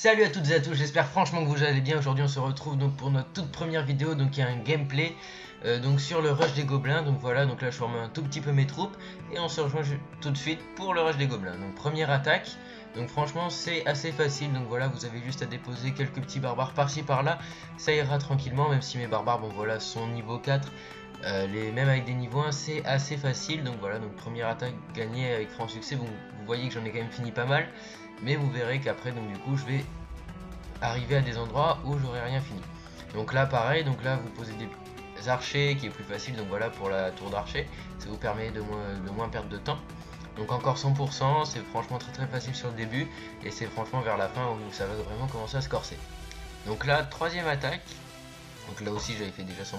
Salut à toutes et à tous, j'espère franchement que vous allez bien. Aujourd'hui on se retrouve donc pour notre toute première vidéo, donc il y a un gameplay donc sur le rush des gobelins. Donc voilà, donc là je forme un tout petit peu mes troupes et on se rejoint tout de suite pour le rush des gobelins. Donc première attaque, donc franchement c'est assez facile. Donc voilà, vous avez juste à déposer quelques petits barbares par-ci par-là, ça ira tranquillement. Même si mes barbares, bon voilà, sont niveau 4, même avec des niveaux 1 c'est assez facile. Donc voilà, donc première attaque gagnée avec franc succès. Bon, vous voyez que j'en ai quand même fini pas mal, mais vous verrez qu'après donc du coup je vais arriver à des endroits où j'aurais rien fini. Donc là pareil, donc là vous posez des archers qui est plus facile. Donc voilà, pour la tour d'archer, ça vous permet de moins perdre de temps. Donc encore 100%, c'est franchement très facile sur le début, et c'est franchement vers la fin où ça va vraiment commencer à se corser. Donc là, troisième attaque, donc là aussi j'avais fait déjà 100%.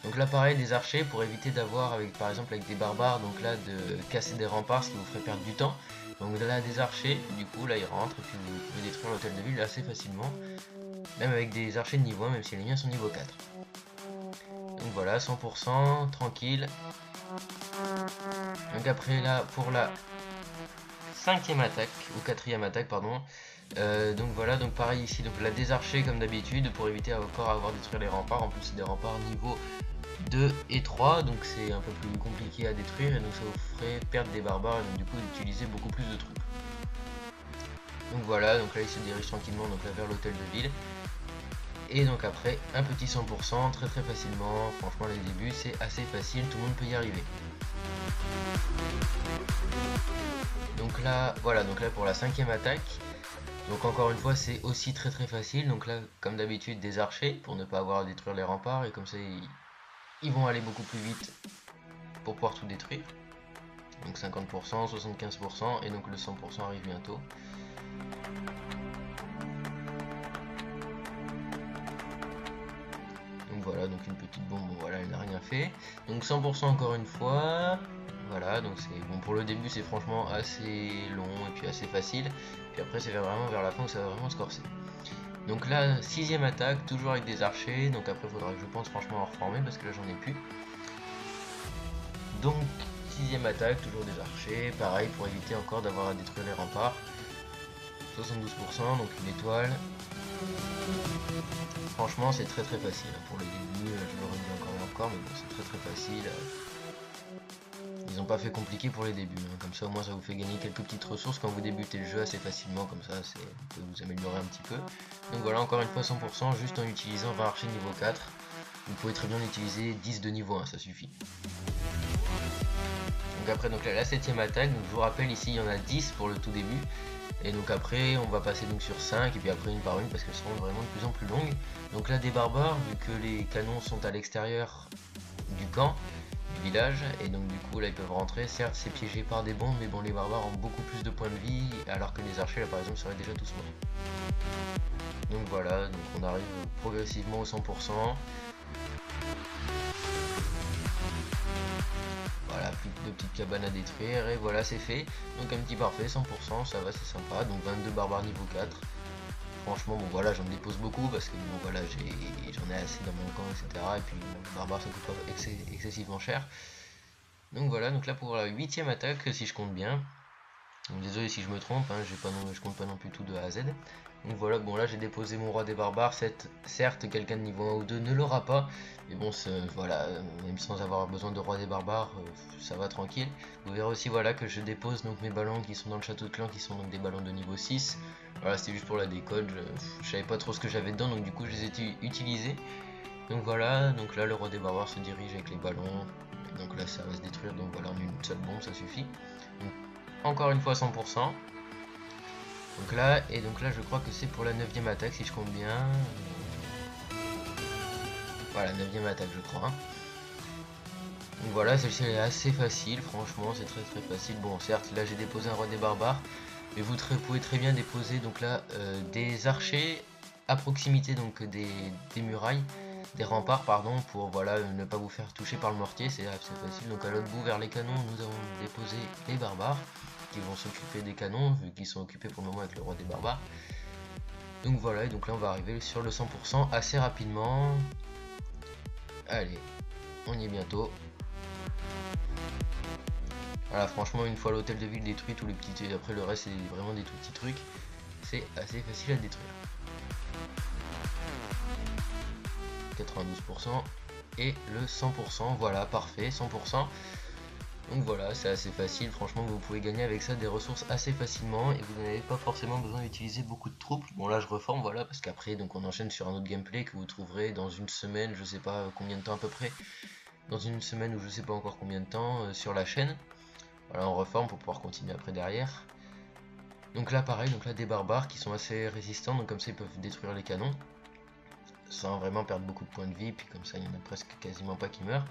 Donc là pareil, des archers pour éviter d'avoir, avec par exemple avec des barbares, donc là de casser des remparts, ce qui vous ferait perdre du temps. Donc là des archers, du coup là ils rentrent et puis vous pouvez détruire l'hôtel de ville assez facilement, même avec des archers de niveau 1, même si les miens sont niveau 4. Donc voilà, 100%, tranquille. Donc après là, pour la cinquième attaque, ou quatrième attaque pardon, donc voilà, donc pareil ici, donc la désarcher comme d'habitude pour éviter encore avoir détruire les remparts. En plus c'est des remparts niveau 2 et 3, donc c'est un peu plus compliqué à détruire, et donc ça vous ferait perdre des barbares et donc du coup utiliser beaucoup plus de troupes. Donc voilà, donc là il se dirige tranquillement donc là vers l'hôtel de ville. Et donc après un petit 100% très facilement. Franchement les débuts c'est assez facile, tout le monde peut y arriver. Donc là voilà, donc là pour la cinquième attaque, donc encore une fois c'est aussi très facile. Donc là comme d'habitude des archers pour ne pas avoir à détruire les remparts, et comme ça ils vont aller beaucoup plus vite pour pouvoir tout détruire. Donc 50%, 75%, et donc le 100% arrive bientôt. Donc voilà, donc une petite bombe, bon, voilà, elle n'a rien fait. Donc 100% encore une fois. Voilà, donc c'est bon pour le début, c'est franchement assez long et puis assez facile. Puis après c'est vraiment vers la fin où ça va vraiment se corser. Donc là, sixième attaque, toujours avec des archers. Donc après il faudra que je pense franchement en reformer parce que là j'en ai plus. Donc sixième attaque, toujours des archers, pareil pour éviter encore d'avoir à détruire les remparts. 72%, donc une étoile. Franchement c'est très facile pour le début, je l'aurais dit encore, mais bon c'est très facile. Ils n'ont pas fait compliqué pour les débuts, hein. Comme ça au moins ça vous fait gagner quelques petites ressources quand vous débutez le jeu assez facilement, comme ça vous pouvez vous améliorer un petit peu. Donc voilà, encore une fois 100% juste en utilisant 20 archers niveau 4. Vous pouvez très bien utiliser 10 de niveau 1, ça suffit. Donc après donc là, la septième attaque, donc je vous rappelle ici il y en a 10 pour le tout début. Et donc après on va passer donc sur 5 et puis après une par une parce qu'elles seront vraiment de plus en plus longues. Donc là des barbares, vu que les canons sont à l'extérieur du camp, du village, et donc du coup là ils peuvent rentrer. Certes c'est piégé par des bombes, mais bon les barbares ont beaucoup plus de points de vie, alors que les archers là par exemple seraient déjà tous morts. Donc voilà, donc on arrive progressivement au 100%. Voilà, plus de petites cabanes à détruire, et voilà c'est fait. Donc un petit parfait, 100%, ça va, c'est sympa. Donc 22 barbares niveau 4. Franchement bon voilà, j'en dépose beaucoup parce que bon voilà, j'en ai assez dans mon camp, etc. Et puis bon, les barbares ça coûte pas excessivement cher. Donc voilà, donc là pour la 8ème attaque si je compte bien. Donc désolé si je me trompe, hein, je compte pas non plus tout de A à Z. Donc voilà, bon là j'ai déposé mon roi des barbares. Certes quelqu'un de niveau 1 ou 2 ne l'aura pas, mais bon voilà, même sans avoir besoin de roi des barbares, ça va tranquille. Vous verrez aussi voilà que je dépose donc mes ballons qui sont dans le château de clan, qui sont donc des ballons de niveau 6. Voilà, c'était juste pour la décode, je savais pas trop ce que j'avais dedans, donc du coup je les ai utilisés. Donc voilà, donc là le roi des barbares se dirige avec les ballons, et donc là ça va se détruire, donc voilà, en une seule bombe ça suffit. Donc, encore une fois 100%. Donc là, et donc là je crois que c'est pour la 9ème attaque si je compte bien. Voilà, 9ème attaque je crois, hein. Donc voilà, celle-ci est assez facile, franchement c'est très facile. Bon certes là j'ai déposé un roi des barbares, mais vous pouvez très bien déposer donc là des archers à proximité donc des murailles, des remparts pardon, pour voilà ne pas vous faire toucher par le mortier, c'est facile. Donc à l'autre bout vers les canons nous avons déposé les barbares qui vont s'occuper des canons, vu qu'ils sont occupés pour le moment avec le roi des barbares. Donc voilà, et donc là on va arriver sur le 100% assez rapidement. Allez, on y est bientôt. Voilà, franchement une fois l'hôtel de ville détruit, tous les petits, après le reste c'est vraiment des tout petits trucs. c'est assez facile à détruire. 92% et le 100%, voilà, parfait, 100%. Donc voilà, c'est assez facile, franchement vous pouvez gagner avec ça des ressources assez facilement et vous n'avez pas forcément besoin d'utiliser beaucoup de troupes. Bon là je reforme, voilà, parce qu'après donc on enchaîne sur un autre gameplay que vous trouverez dans une semaine, je sais pas combien de temps à peu près, dans une semaine ou je sais pas encore combien de temps sur la chaîne. Voilà, on reforme pour pouvoir continuer après derrière. Donc là pareil, donc là des barbares qui sont assez résistants, donc comme ça ils peuvent détruire les canons sans vraiment perdre beaucoup de points de vie, puis comme ça il y en a presque quasiment pas qui meurent.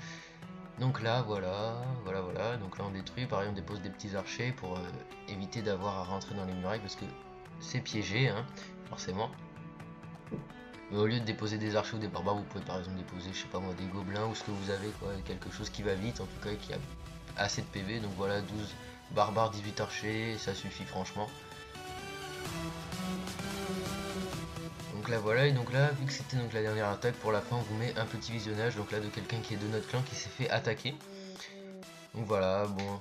Donc là voilà, donc là on détruit, pareil on dépose des petits archers pour éviter d'avoir à rentrer dans les murailles parce que c'est piégé hein, forcément. Mais au lieu de déposer des archers ou des barbares, vous pouvez par exemple déposer, je sais pas moi, des gobelins ou ce que vous avez quoi, quelque chose qui va vite en tout cas et qui a assez de PV. Donc voilà, 12 barbares, 18 archers, ça suffit franchement. Donc là voilà, et donc là vu que c'était donc la dernière attaque, pour la fin on vous met un petit visionnage donc là de quelqu'un qui est de notre clan qui s'est fait attaquer. Donc voilà, bon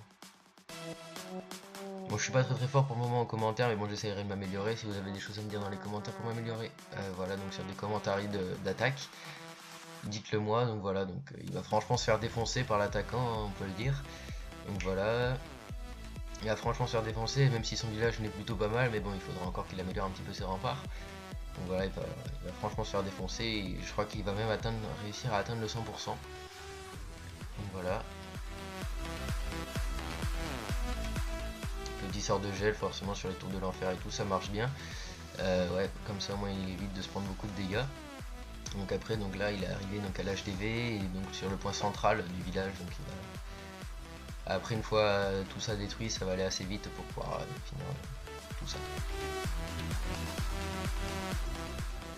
je suis pas très fort pour le moment en commentaire, mais bon j'essaierai de m'améliorer. Si vous avez des choses à me dire dans les commentaires pour m'améliorer, voilà, donc sur des commentaires d'attaque, dites-le moi. Donc voilà, donc il va franchement se faire défoncer par l'attaquant hein, on peut le dire. Donc voilà, il va franchement se faire défoncer, même si son village n'est plutôt pas mal, mais bon il faudra encore qu'il améliore un petit peu ses remparts. Donc voilà, il va franchement se faire défoncer, et je crois qu'il va même réussir à atteindre le 100%. Donc voilà. Petit sort de gel forcément sur les tours de l'enfer et tout, ça marche bien. Ouais, comme ça au moins il évite de se prendre beaucoup de dégâts. Donc après, donc là il est arrivé donc à l'HDV et donc sur le point central du village. Donc il va... Après une fois tout ça détruit, ça va aller assez vite pour pouvoir finir tout ça.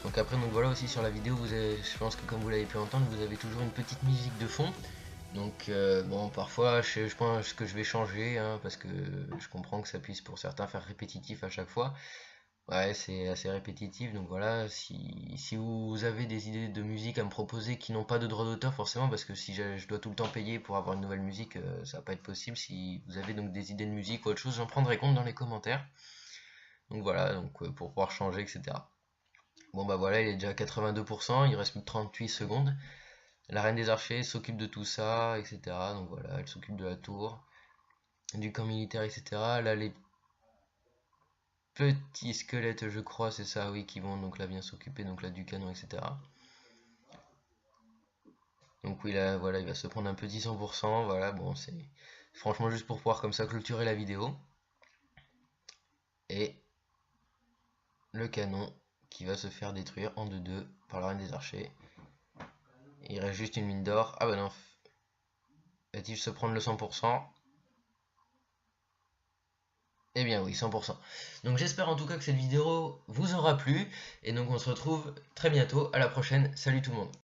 Donc après donc voilà aussi sur la vidéo, vous avez, je pense que comme vous l'avez pu entendre, vous avez toujours une petite musique de fond. Donc bon parfois je pense que je vais changer hein, parce que je comprends que ça puisse pour certains faire répétitif à chaque fois. Ouais, c'est assez répétitif, donc voilà, si vous avez des idées de musique à me proposer qui n'ont pas de droit d'auteur forcément, parce que si je dois tout le temps payer pour avoir une nouvelle musique, ça va pas être possible. Si vous avez donc des idées de musique ou autre chose, j'en prendrai compte dans les commentaires. Donc voilà, donc pour pouvoir changer, etc. Bon bah voilà, il est déjà à 82%, il reste plus que 38 secondes. La reine des archers s'occupe de tout ça, etc. Donc voilà, elle s'occupe de la tour, du camp militaire, etc. Là les petits squelettes je crois c'est ça oui qui vont donc là bien s'occuper donc là du canon etc. Donc oui là voilà il va se prendre un petit 100%, voilà bon c'est franchement juste pour pouvoir comme ça clôturer la vidéo. Et le canon qui va se faire détruire en 2-2 par la reine des archers. Et il reste juste une mine d'or, ah bah non, va-t-il se prendre le 100%? Eh bien oui, 100%. Donc j'espère en tout cas que cette vidéo vous aura plu. Et donc on se retrouve très bientôt. À la prochaine. Salut tout le monde.